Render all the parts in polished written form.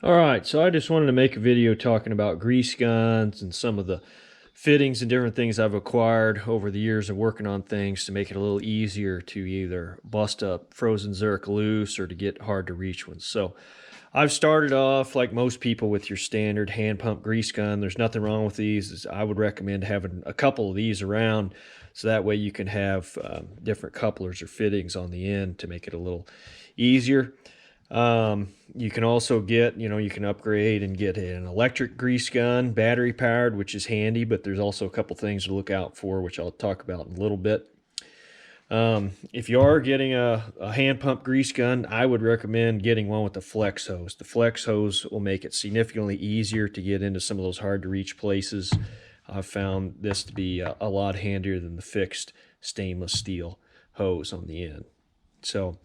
All right, so I just wanted to make a video talking about grease guns and some of the fittings and different things I've acquired over the years of working on things to make it a little easier to either bust a frozen Zerk loose or to get hard to reach ones. So I've started off like most people with your standard hand pump grease gun. There's nothing wrong with these. I would recommend having a couple of these around so that way you can have different couplers or fittings on the end to make it a little easier. You can also get, you can upgrade and get an electric grease gun, battery powered, which is handy, but there's also a couple things to look out for, which I'll talk about in a little bit. If you are getting a hand pump grease gun, I would recommend getting one with the flex hose. The flex hose will make it significantly easier to get into some of those hard to reach places. I've found this to be a lot handier than the fixed stainless steel hose on the end. So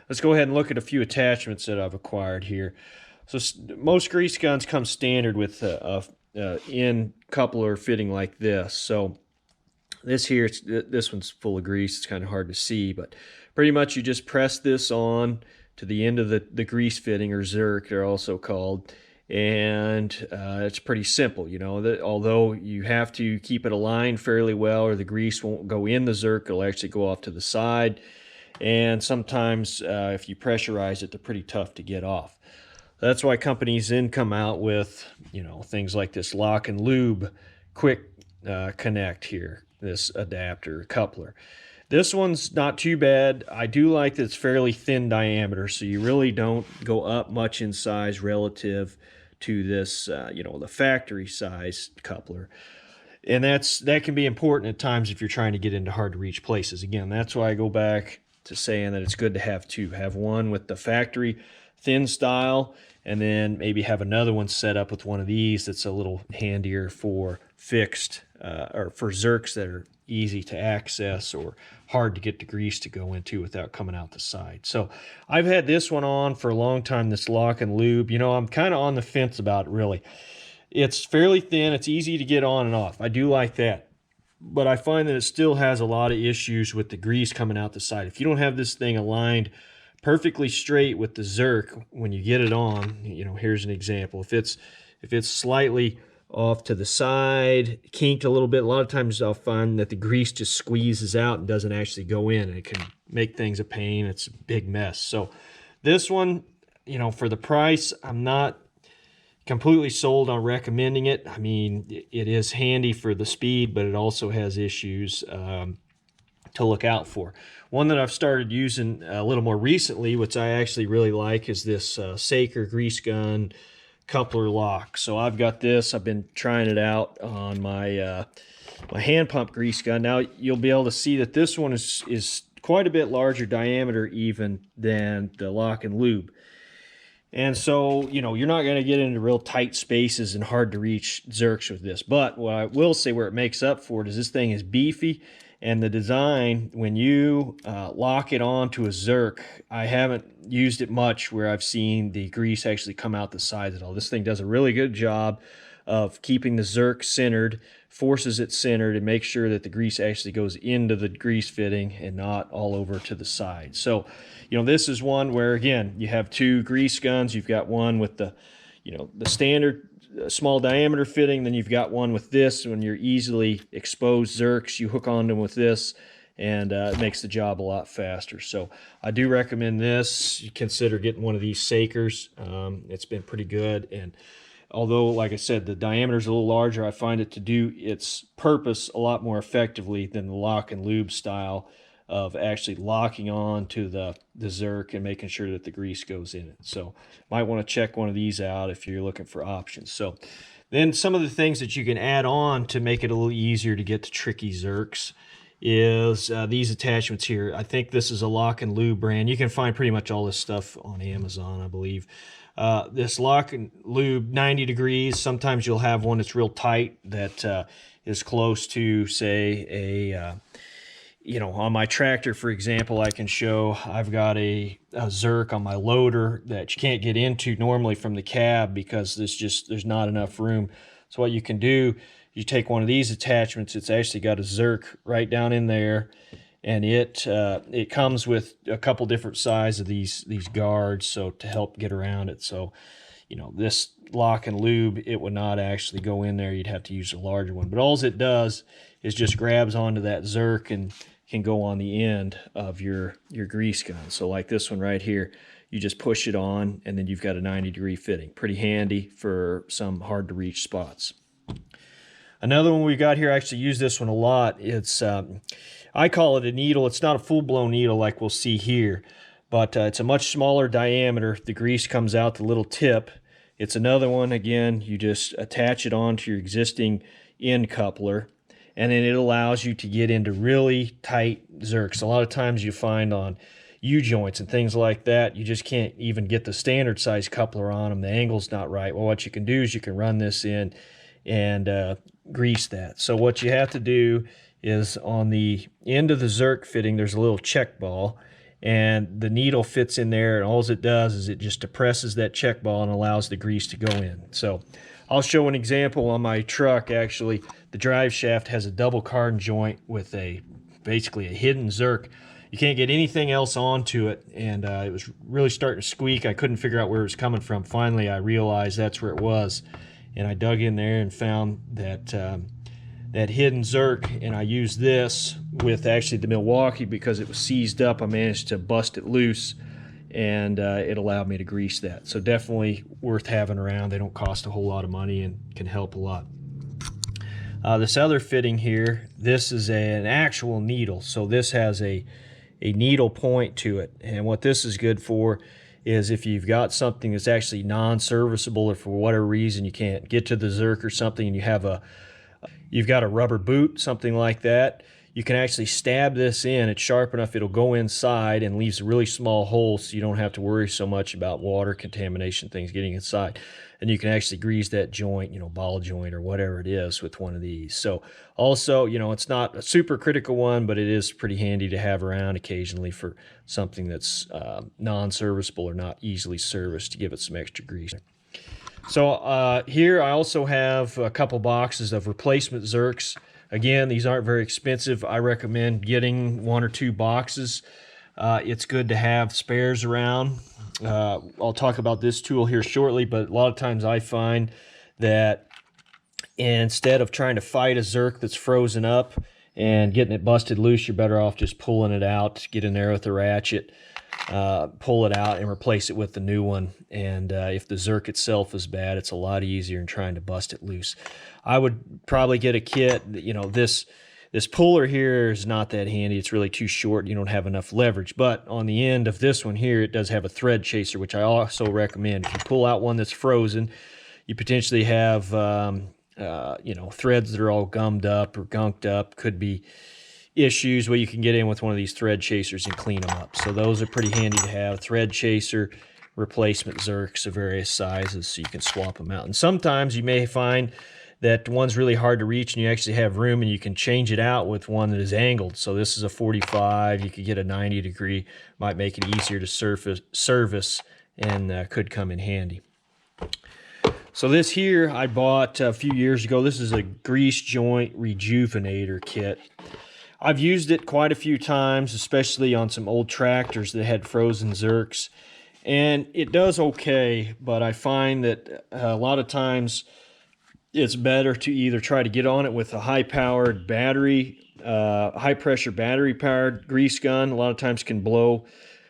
let's go ahead and look at a few attachments that I've acquired here. So most grease guns come standard with a end coupler fitting like this. So this here, this one's full of grease. It's kind of hard to see, but pretty much you just press this on to the end of the grease fitting, or ZERK they're also called, and it's pretty simple. Although you have to keep it aligned fairly well or the grease won't go in the ZERK, it'll actually go off to the side. And sometimes if you pressurize it, they're pretty tough to get off. That's why companies then come out with, things like this lock and lube quick connect here, this adapter coupler. This one's not too bad. I do like that it's fairly thin diameter, so you really don't go up much in size relative to this, the factory size coupler. And that can be important at times if you're trying to get into hard to reach places. Again, that's why I go back to saying that it's good to have two. Have one with the factory thin style, and then maybe have another one set up with one of these that's a little handier for fixed or for ZERKs that are easy to access or hard to get the grease to go into without coming out the side. So I've had this one on for a long time, this lock and lube. I'm kind of on the fence about it, really. It's fairly thin. It's easy to get on and off. I do like that. But I find that it still has a lot of issues with the grease coming out the side. If you don't have this thing aligned perfectly straight with the ZERK when you get it on, here's an example. If it's slightly off to the side, kinked a little bit, a lot of times I'll find that the grease just squeezes out and doesn't actually go in, and it can make things a pain. It's a big mess. So this one, for the price, I'm not completely sold on recommending it. I mean, it is handy for the speed, but it also has issues to look out for. One that I've started using a little more recently, which I actually really like, is this ZERK grease gun coupler lock. So I've got this. I've been trying it out on my my hand pump grease gun. Now you'll be able to see that this one is quite a bit larger diameter even than the lock and lube. And so, you're not going to get into real tight spaces and hard to reach ZERKs with this. But what I will say where it makes up for it is this thing is beefy, and the design, when you lock it onto a ZERK, I haven't used it much where I've seen the grease actually come out the sides at all. This thing does a really good job of keeping the ZERK centered, forces it centered, and makes sure that the grease actually goes into the grease fitting and not all over to the side. So, this is one where, again, you have two grease guns. You've got one with the standard small diameter fitting. Then you've got one with this. When you're easily exposed ZERKs, you hook on them with this, and it makes the job a lot faster. So I do recommend this. You consider getting one of these ZERKs. It's been pretty good, and although, like I said, the diameter is a little larger, I find it to do its purpose a lot more effectively than the lock and lube style of actually locking on to the ZERK and making sure that the grease goes in it. So might want to check one of these out if you're looking for options. So then some of the things that you can add on to make it a little easier to get to tricky ZERKs is these attachments here. I think this is a lock and lube brand. You can find pretty much all this stuff on Amazon, I believe. This lock and lube 90 degrees. Sometimes you'll have one that's real tight that is close to, say, a on my tractor, for example, I can show I've got a ZERK on my loader that you can't get into normally from the cab because there's not enough room. So what you can do, you take one of these attachments. It's actually got a ZERK right down in there, and it comes with a couple different sizes of these guards, so to help get around it. So you know, this lock and lube, it would not actually go in there. You'd have to use a larger one. But all it does is just grabs onto that Zerk and can go on the end of your grease gun. So like this one right here, you just push it on and then you've got a 90-degree fitting. Pretty handy for some hard to reach spots. Another one we got here, I actually use this one a lot. It's I call it a needle. It's not a full-blown needle like we'll see here, but it's a much smaller diameter. The grease comes out the little tip. It's another one, again, you just attach it onto your existing end coupler, and then it allows you to get into really tight ZERKs. A lot of times you find on U-joints and things like that, you just can't even get the standard size coupler on them. The angle's not right. Well, what you can do is you can run this in and grease that. So what you have to do is on the end of the ZERK fitting, there's a little check ball, and the needle fits in there, and all it does is it just depresses that check ball and allows the grease to go in. So I'll show an example on my truck. Actually, the drive shaft has a double carbon joint with basically a hidden ZERK. You can't get anything else onto it, and it was really starting to squeak. I couldn't figure out where it was coming from. Finally, I realized that's where it was, and I dug in there and found that that hidden ZERK, and I used this with actually the Milwaukee because it was seized up. I managed to bust it loose, and it allowed me to grease that. So definitely worth having around. They don't cost a whole lot of money and can help a lot. This other fitting here, this is an actual needle. So this has a needle point to it, and what this is good for is if you've got something that's actually non-serviceable, or for whatever reason you can't get to the ZERK or something, and you've got a rubber boot, something like that, you can actually stab this in. It's sharp enough, it'll go inside and leaves a really small hole, so you don't have to worry so much about water contamination, things getting inside. And you can actually grease that joint, you know, ball joint or whatever it is, with one of these. So also, you know, it's not a super critical one, but it is pretty handy to have around occasionally for something that's non-serviceable or not easily serviced, to give it some extra grease. So here I also have a couple boxes of replacement ZERKs. Again, these aren't very expensive. I recommend getting 1 or 2 boxes. It's good to have spares around. I'll talk about this tool here shortly, but a lot of times I find that instead of trying to fight a ZERK that's frozen up and getting it busted loose, you're better off just pulling it out, get in there with a ratchet, pull it out and replace it with the new one. And if the ZERK itself is bad, it's a lot easier than trying to bust it loose. I would probably get a kit. You know, this puller here is not that handy. It's really too short. You don't have enough leverage. But on the end of this one here, it does have a thread chaser, which I also recommend. If you pull out one that's frozen, you potentially have you know, threads that are all gummed up or gunked up. Could be issues where you can get in with one of these thread chasers and clean them up. So those are pretty handy to have. Thread chaser, replacement ZERKs of various sizes, so you can swap them out. And sometimes you may find that one's really hard to reach and you actually have room, and you can change it out with one that is angled. So this is a 45, you could get a 90 degree, might make it easier to service and could come in handy. So this here I bought a few years ago. This is a grease joint Rejuvenator kit. I've used it quite a few times, especially on some old tractors that had frozen ZERKs, and it does okay, but I find that a lot of times it's better to either try to get on it with a high-powered battery, high-pressure battery-powered grease gun. A lot of times can blow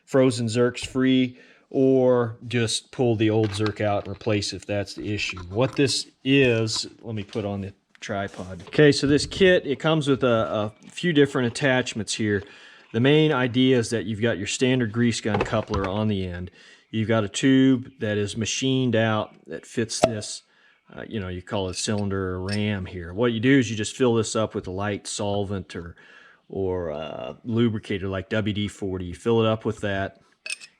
frozen ZERKs free, or just pull the old ZERK out and replace it if that's the issue. What this is, let me put on the tripod. Okay, so this kit, it comes with a few different attachments here. The main idea is that you've got your standard grease gun coupler on the end. You've got a tube that is machined out that fits this, you know, you call it a cylinder or ram here. What you do is you just fill this up with a light solvent or lubricator like WD-40. You fill it up with that.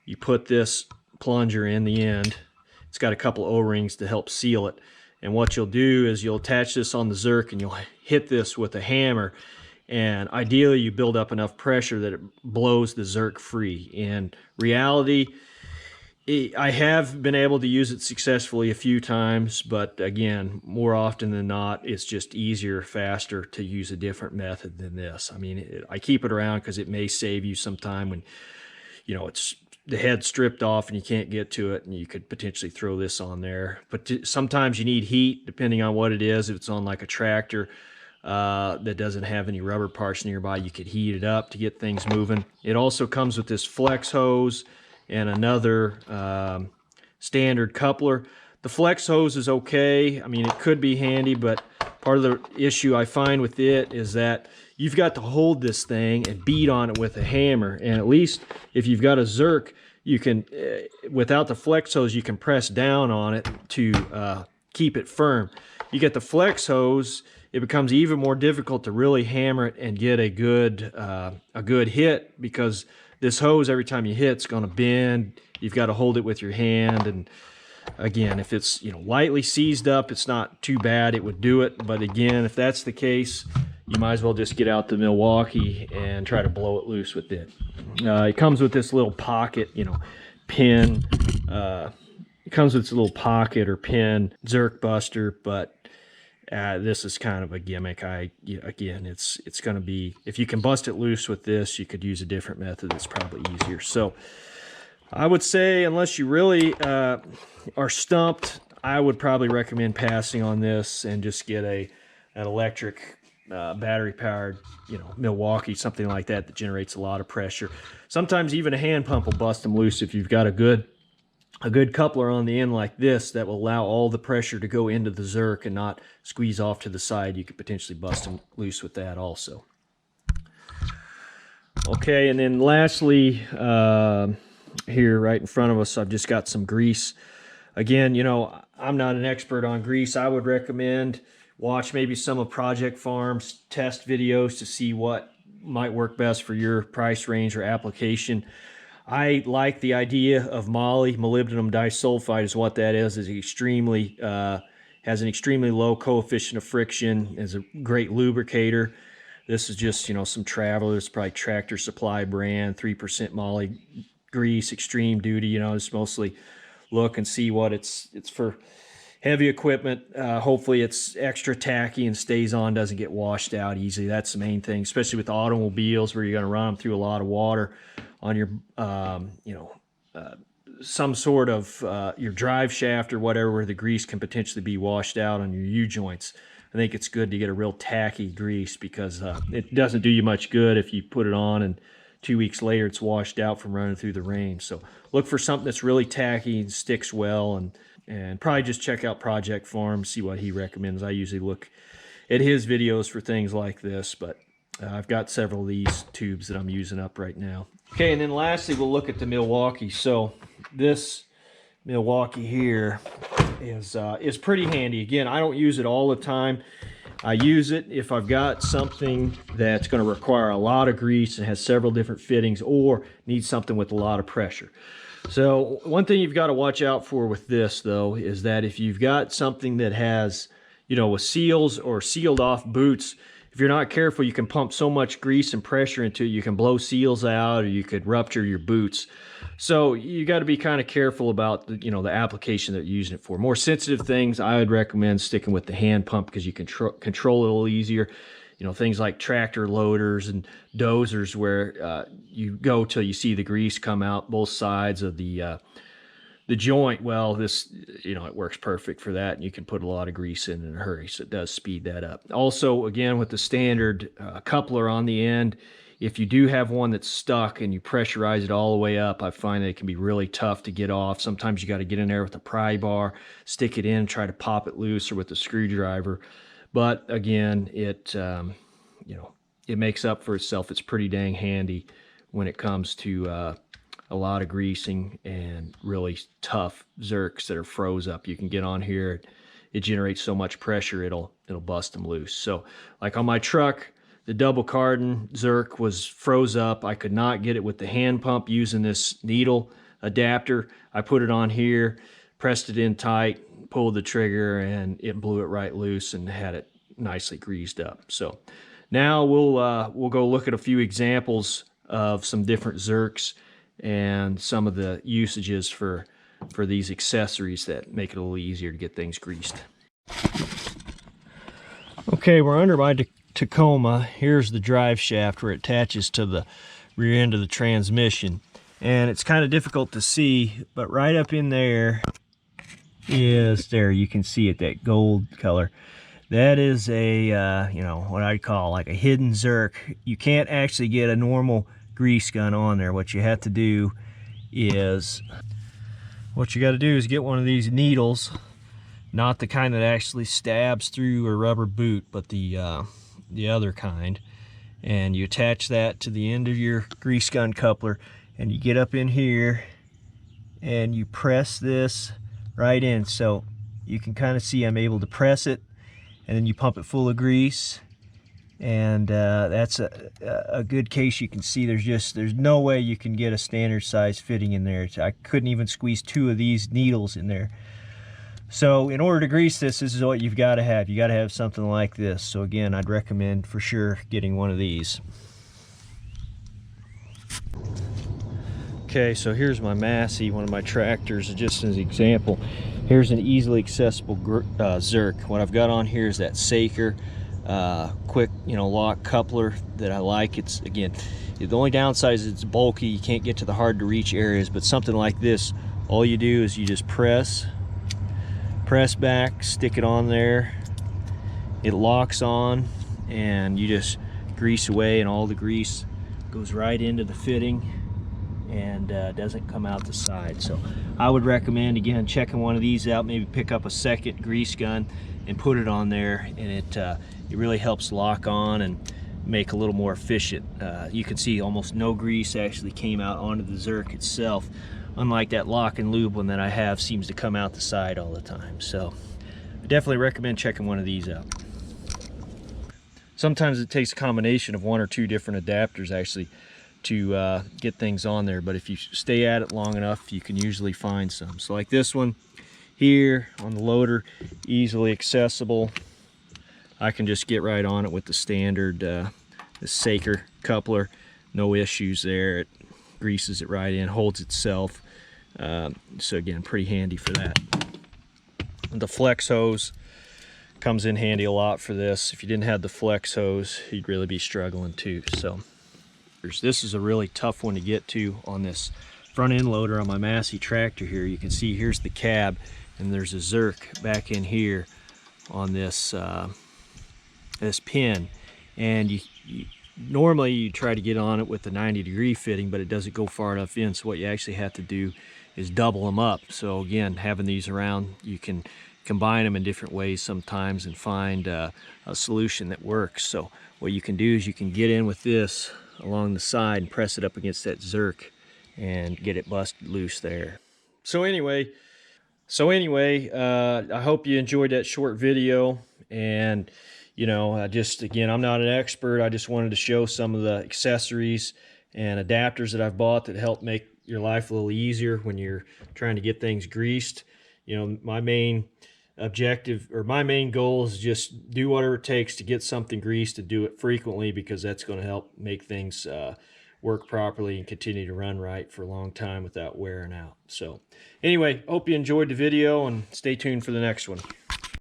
You put this plunger in the end. It's got a couple O-rings to help seal it. And what you'll do is you'll attach this on the ZERK and you'll hit this with a hammer. And ideally you build up enough pressure that it blows the ZERK free. In reality, I have been able to use it successfully a few times, but again, more often than not, it's just easier, faster to use a different method than this. I mean, I keep it around because it may save you some time when, you know, it's the head stripped off and you can't get to it, and you could potentially throw this on there. But sometimes you need heat, depending on what it is. If it's on like a tractor that doesn't have any rubber parts nearby, you could heat it up to get things moving. It also comes with this flex hose and another standard coupler. The flex hose is okay. I mean, it could be handy, but part of the issue I find with it is that you've got to hold this thing and beat on it with a hammer. And at least if you've got a Zerk, you can, without the flex hose, you can press down on it to keep it firm. You get the flex hose, it becomes even more difficult to really hammer it and get a good hit, because this hose, every time you hit, it's going to bend. You've got to hold it with your hand, and again, if it's, you know, lightly seized up, it's not too bad. It would do it. But again, if that's the case, you might as well just get out the Milwaukee and try to blow it loose with it. It comes with this little pocket, you know, pin. It comes with this little pocket or pin Zerk buster, but this is kind of a gimmick. Again, it's going to be, if you can bust it loose with this, you could use a different method that's probably easier. So I would say, unless you really are stumped, I would probably recommend passing on this and just get an electric battery powered, you know, Milwaukee, something like that that generates a lot of pressure. Sometimes even a hand pump will bust them loose if you've got a good coupler on the end like this that will allow all the pressure to go into the Zerk and not squeeze off to the side. You could potentially bust them loose with that also. Okay, and then lastly, here right in front of us, I've just got some grease. Again, you know, I'm not an expert on grease. I would recommend watch maybe some of Project Farm's test videos to see what might work best for your price range or application. I like the idea of moly. Molybdenum disulfide is what that is. It's extremely has an extremely low coefficient of friction. Is a great lubricator. This is just, you know, some Travelers, probably Tractor Supply brand, 3% moly grease, extreme duty. You know, just mostly look and see what it's for. Heavy equipment, hopefully it's extra tacky and stays on, doesn't get washed out easily. That's the main thing, especially with automobiles where you're going to run them through a lot of water on your, you know, some sort of your drive shaft or whatever, where the grease can potentially be washed out on your U-joints. I think it's good to get a real tacky grease, because it doesn't do you much good if you put it on and 2 weeks later it's washed out from running through the rain. So look for something that's really tacky and sticks well, and probably just check out Project Farm, see what he recommends. I usually look at his videos for things like this, but I've got several of these tubes that I'm using up right now. Okay, and then lastly, we'll look at the Milwaukee. So this Milwaukee here is pretty handy. Again, I don't use it all the time. I use it if I've got something that's going to require a lot of grease and has several different fittings, or needs something with a lot of pressure. So one thing you've got to watch out for with this, though, is that if you've got something that has, you know, with seals or sealed off boots, if you're not careful, you can pump so much grease and pressure into it, you can blow seals out, or you could rupture your boots. So you got to be kind of careful about the, you know, the application that you're using it for. More sensitive things, I would recommend sticking with the hand pump, because you can control it a little easier. You know, things like tractor loaders and dozers, where you go till you see the grease come out both sides of the joint. Well, this, you know, it works perfect for that, and you can put a lot of grease in a hurry, so it does speed that up. Also, again, with the standard coupler on the end, if you do have one that's stuck and you pressurize it all the way up, I find that it can be really tough to get off. Sometimes you got to get in there with a pry bar, stick it in, try to pop it loose, or with a screwdriver. But again, it you know, it makes up for itself. It's pretty dang handy when it comes to a lot of greasing and really tough Zerks that are froze up. You can get on here, it generates so much pressure it'll bust them loose. So like on my truck, the double cardan Zerk was froze up. I could not get it with the hand pump using this needle adapter. I put it on here, pressed it in tight, pulled the trigger, and it blew it right loose and had it nicely greased up. So now we'll go look at a few examples of some different Zerks and some of the usages for these accessories that make it a little easier to get things greased. Okay, we're under my Tacoma. Here's the drive shaft where it attaches to the rear end of the transmission. And it's kind of difficult to see, but right up in there is, there you can see it, that gold color. That is a, you know, what I'd call like a hidden ZERK. You can't actually get a normal grease gun on there. What you have to do is, get one of these needles, not the kind that actually stabs through a rubber boot, but the other kind. And you attach that to the end of your grease gun coupler, and you get up in here and you press this right in. So you can kind of see I'm able to press it, and then you pump it full of grease, and that's a good case. You can see there's no way you can get a standard size fitting in there. I couldn't even squeeze 2 of these needles in there. So in order to grease this is what you've got to have. You got to have something like this. So again, I'd recommend for sure getting one of these. Okay, so here's my Massey, one of my tractors, just as an example. Here's an easily accessible ZERK. What I've got on here is that ZERK quick, you know, lock coupler that I like. It's, again, the only downside is it's bulky. You can't get to the hard to reach areas, but something like this, all you do is you just press back, stick it on there, it locks on, and you just grease away, and all the grease goes right into the fitting and doesn't come out the side. So I would recommend, again, checking one of these out. Maybe pick up a second grease gun and put it on there, and it really helps lock on and make a little more efficient. You can see almost no grease actually came out onto the ZERK itself, unlike that lock and lube one that I have seems to come out the side all the time. So I definitely recommend checking one of these out. Sometimes it takes a combination of 1 or 2 different adapters actually to get things on there, but if you stay at it long enough, you can usually find some. So like this one here on the loader, easily accessible. I can just get right on it with the standard the ZERK coupler, no issues there. It greases it right in, holds itself. So again, pretty handy for that. The flex hose comes in handy a lot for this. If you didn't have the flex hose, you'd really be struggling too. So this is a really tough one to get to on this front end loader on my Massey tractor here. You can see here's the cab, and there's a ZERK back in here on this this pin, and normally you try to get on it with the 90-degree fitting, but it doesn't go far enough in. So what you actually have to do is double them up. So again, having these around, you can combine them in different ways sometimes and find a solution that works. So what you can do is you can get in with this along the side and press it up against that ZERK and get it busted loose there. So anyway, I hope you enjoyed that short video. And you know, again, I'm not an expert. I just wanted to show some of the accessories and adapters that I've bought that help make your life a little easier when you're trying to get things greased. You know, my main objective, or my main goal, is just do whatever it takes to get something greased, to do it frequently, because that's going to help make things work properly and continue to run right for a long time without wearing out. So anyway, hope you enjoyed the video, and stay tuned for the next one.